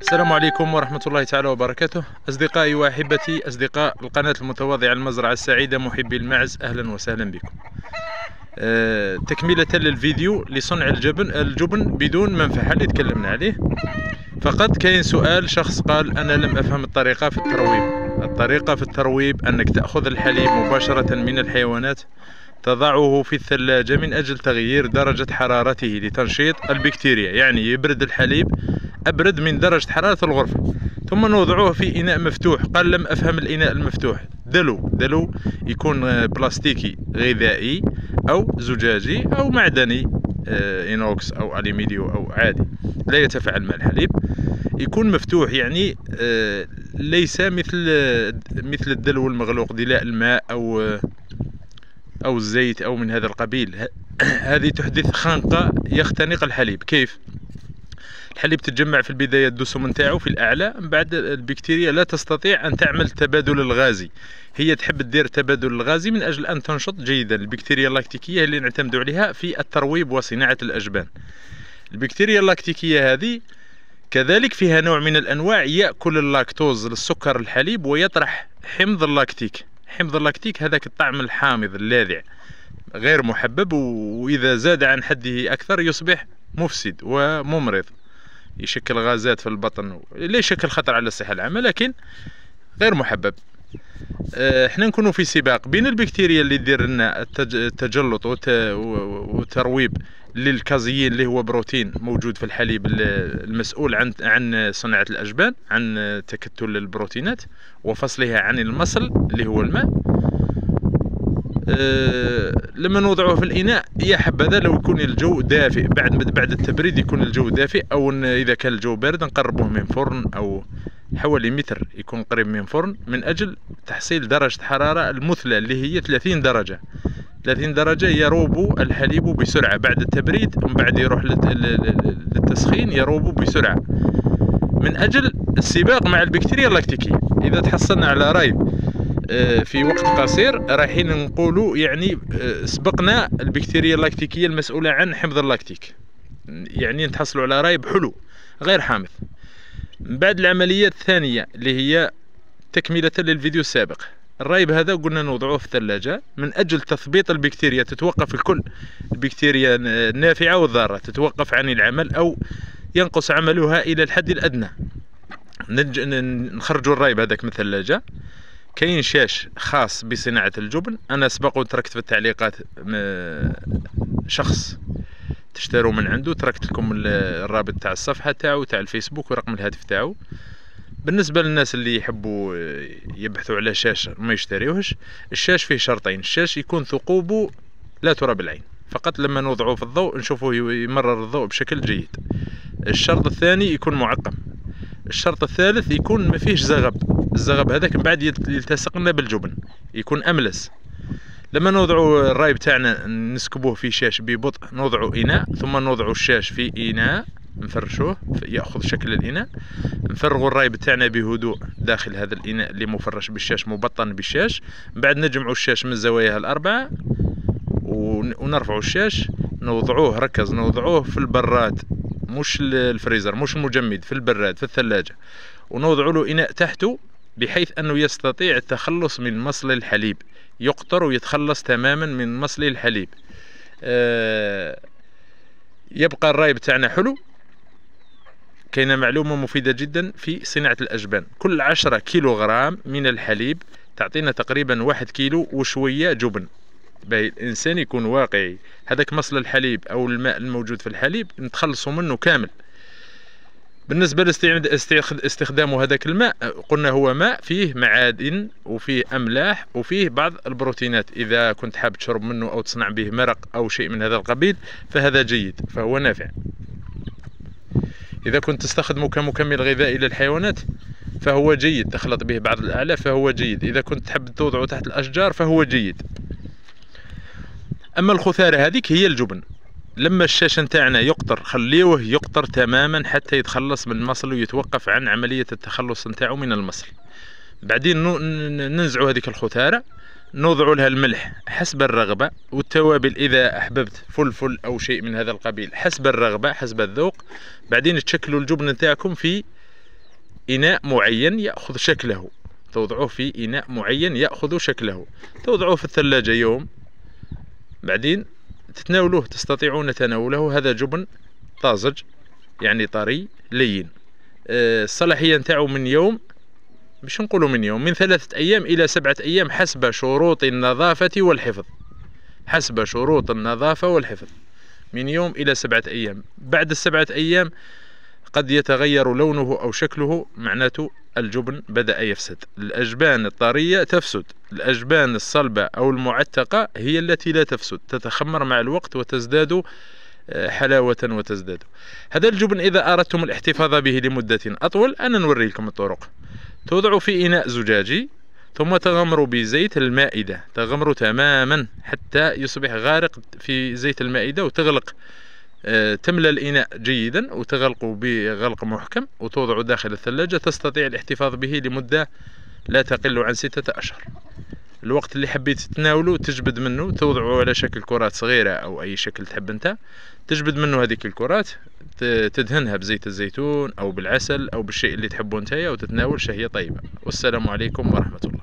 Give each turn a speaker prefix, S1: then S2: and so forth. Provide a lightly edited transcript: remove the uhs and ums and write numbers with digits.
S1: السلام عليكم ورحمة الله تعالى وبركاته. أصدقائي وأحبتي أصدقاء القناة المتواضعة المزرعة السعيدة محبي الماعز، أهلا وسهلا بكم. تكملة للفيديو لصنع الجبن بدون منفعة اللي تكلمنا عليه. فقط كاين سؤال، شخص قال أنا لم أفهم الطريقة في الترويب. الطريقة في الترويب أنك تأخذ الحليب مباشرة من الحيوانات، تضعه في الثلاجة من أجل تغيير درجة حرارته لتنشيط البكتيريا، يعني يبرد الحليب أبرد من درجة حرارة الغرفة، ثم نوضعوه في إناء مفتوح. قال لم أفهم الإناء المفتوح. دلو يكون بلاستيكي غذائي أو زجاجي أو معدني، إينوكس أو أليميديو أو عادي لا يتفاعل مع الحليب، يكون مفتوح، يعني ليس مثل الدلو المغلوق دلاء الماء أو الزيت أو من هذا القبيل. هذه تحدث خنقة يختنق الحليب. كيف؟ الحليب تتجمع في البداية الدسم نتاعو في الأعلى، من بعد البكتيريا لا تستطيع أن تعمل التبادل الغازي. هي تحب دير التبادل الغازي من أجل أن تنشط جيدا. البكتيريا اللاكتيكية اللي نعتمد عليها في الترويب وصناعة الأجبان. البكتيريا اللاكتيكية هذه كذلك فيها نوع من الأنواع يأكل اللاكتوز السكر الحليب ويطرح حمض اللاكتيك. حمض اللاكتيك هذاك الطعم الحامض اللاذع غير محبب، وإذا زاد عن حده أكثر يصبح مفسد وممرض، يشكل غازات في البطن، لا يشكل خطر على الصحة العامة لكن غير محبب. احنا نكونوا في سباق بين البكتيريا اللي دير لنا التجلط والترويب للكازيين اللي هو بروتين موجود في الحليب المسؤول عن صناعة الأجبان، عن تكتل البروتينات وفصلها عن المصل اللي هو الماء. لما نوضعوه في الإناء يا حبذا لو يكون الجو دافئ، بعد التبريد يكون الجو دافئ، أو إذا كان الجو بارد نقربوه من فرن أو حوالي متر يكون قريب من فرن، من أجل تحصيل درجة حرارة المثلى اللي هي 30 درجة. 30 درجة يروب الحليب بسرعة بعد التبريد، ومن بعد يروح للتسخين يروب بسرعة، من أجل السباق مع البكتيريا اللاكتيكية. إذا تحصلنا على ريب في وقت قصير رايحين نقولوا يعني سبقنا البكتيريا اللاكتيكية المسؤولة عن حمض اللاكتيك، يعني نتحصلوا على رايب حلو غير حامض. من بعد العملية الثانية اللي هي تكملة للفيديو السابق، الرايب هذا قلنا نوضعوه في الثلاجة من أجل تثبيط البكتيريا، تتوقف الكل، البكتيريا النافعة والضارة تتوقف عن العمل أو ينقص عملها إلى الحد الأدنى. نخرجوا الرايب هذاك من الثلاجة. كاين شاش خاص بصناعة الجبن، أنا سبق وتركت في التعليقات شخص تشتروا من عنده، تركت لكم الرابط تاع الصفحة تاعو تاع الفيسبوك ورقم الهاتف تاعو. بالنسبة للناس اللي يحبوا يبحثوا على شاش ما يشتريوهش، الشاش فيه شرطين: الشاش يكون ثقوبه لا ترى بالعين، فقط لما نوضعوه في الضوء نشوفه يمرر الضوء بشكل جيد. الشرط الثاني يكون معقم. الشرط الثالث يكون ما فيهش زغب. الزغب هذاك من بعد يلتصق لنا بالجبن، يكون أملس. لما نوضعوا الرايب تاعنا نسكبوه في شاش ببطء، نوضعوا إناء ثم نوضعوا الشاش في إناء نفرشوه يأخذ شكل الإناء، نفرغوا الرايب تاعنا بهدوء داخل هذا الإناء اللي مفرش بالشاش مبطن بالشاش. من بعد نجمعوا الشاش من زواياها الأربعة ونرفعوا الشاش، نوضعوه، ركز، نوضعوه في البراد مش الفريزر مش المجمد، في البراد في الثلاجة، ونوضع له إناء تحته بحيث أنه يستطيع التخلص من مصل الحليب، يقطر ويتخلص تماما من مصل الحليب. يبقى الرايب تاعنا حلو. كاينه معلومة مفيدة جدا في صناعة الأجبان: كل 10 كيلوغرام من الحليب تعطينا تقريبا 1 كيلو وشوية جبن. باهي الإنسان يكون واقعي، هذاك مصل الحليب أو الماء الموجود في الحليب نتخلصوا منه كامل. بالنسبة لاستخدام هذاك الماء، قلنا هو ماء فيه معادن وفيه أملاح وفيه بعض البروتينات. إذا كنت حاب تشرب منه أو تصنع به مرق أو شيء من هذا القبيل فهذا جيد، فهو نافع. إذا كنت تستخدمه كمكمل غذائي للحيوانات فهو جيد، تخلط به بعض الأعلاف فهو جيد. إذا كنت تحب توضعه تحت الأشجار فهو جيد. أما الخثارة هذيك هي الجبن. لما الشاش نتاعنا يقطر خليوه يقطر تماما حتى يتخلص من المصل ويتوقف عن عملية التخلص نتاعو من المصل. بعدين ننزعوا هذيك الخثارة، نوضع لها الملح حسب الرغبة، والتوابل إذا أحببت فلفل أو شيء من هذا القبيل حسب الرغبة حسب الذوق. بعدين تشكلوا الجبن نتاعكم في إناء معين يأخذ شكله، توضعوه في إناء معين يأخذ شكله، توضعوه في الثلاجة يوم، بعدين تتناولوه، تستطيعون تناوله. هذا جبن طازج يعني طري لين. الصلاحية نتاعو من يوم، مش نقولوا من يوم، من 3 أيام إلى 7 أيام حسب شروط النظافة والحفظ، حسب شروط النظافة والحفظ، من يوم إلى 7 أيام. بعد 7 أيام قد يتغير لونه أو شكله، معناته الجبن بدأ يفسد. الأجبان الطرية تفسد، الأجبان الصلبة أو المعتقة هي التي لا تفسد، تتخمر مع الوقت وتزداد حلاوة وتزداد. هذا الجبن إذا أردتم الاحتفاظ به لمدة أطول، أنا نوري لكم الطرق. توضع في إناء زجاجي، ثم تغمر بزيت المائدة، تغمر تماما حتى يصبح غارق في زيت المائدة، وتغلق، تملى الإناء جيدا وتغلق بغلق محكم، وتوضع داخل الثلاجة. تستطيع الاحتفاظ به لمدة لا تقل عن 6 أشهر. الوقت اللي حبيت تناوله تجبد منه، توضعه على شكل كرات صغيرة أو أي شكل تحب أنت، تجبد منه هذيك الكرات، تدهنها بزيت الزيتون أو بالعسل أو بالشيء اللي تحبه نتايا، وتتناول شهية طيبة. والسلام عليكم ورحمة الله.